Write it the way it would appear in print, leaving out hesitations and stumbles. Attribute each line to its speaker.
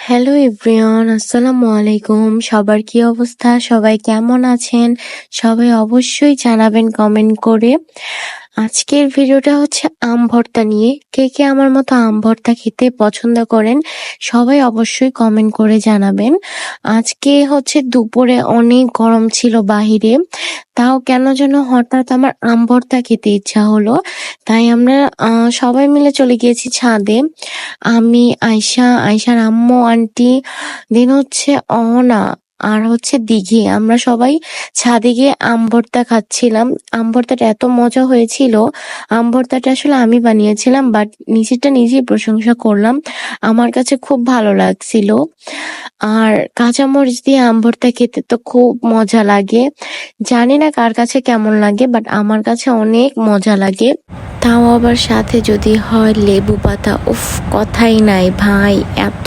Speaker 1: Hello everyone, আসসালামু আলাইকুম। সবার কি অবস্থা? সবাই কেমন আছেন? সবাই অবশ্যই জানাবেন কমেন্ট করে। আজকের ভিডিওটা হচ্ছে আম ভর্তা নিয়ে। কে কে আমার মতো আম ভর্তা খেতে পছন্দ করেন? সবাই অবশ্যই কমেন্ট করে জানাবেন। আজকে হচ্ছে দুপুরে অনেক গরম ছিল বাহিরে, তাও কেন যেন হঠাৎ আমার আম ভর্তা খেতে ইচ্ছা হলো। তাই আমরা সবাই মিলে চলে গিয়েছি ছাদে। আমি, আয়শার আম্মু, আন্টি, দেন হচ্ছে অহনা আর হচ্ছে দিঘি। আমরা সবাই ছাদে গিয়ে আম ভর্তা খাচ্ছিলাম। আম ভর্তাটা এত মজা হয়েছিল। আম ভর্তাটা আসলে আমি বানিয়েছিলাম, বাট নিজেরটা নিজেই প্রশংসা করলাম। আমার কাছে খুব ভালো লাগছিল। আর কাঁচামরিচ দিয়ে আম ভর্তা খেতে তো খুব মজা লাগে। জানি না কার কাছে কেমন লাগে, বাট আমার কাছে অনেক মজা লাগে। তাও আবার সাথে যদি হয় লেবু পাতা, উফ, কথাই নাই ভাই, এত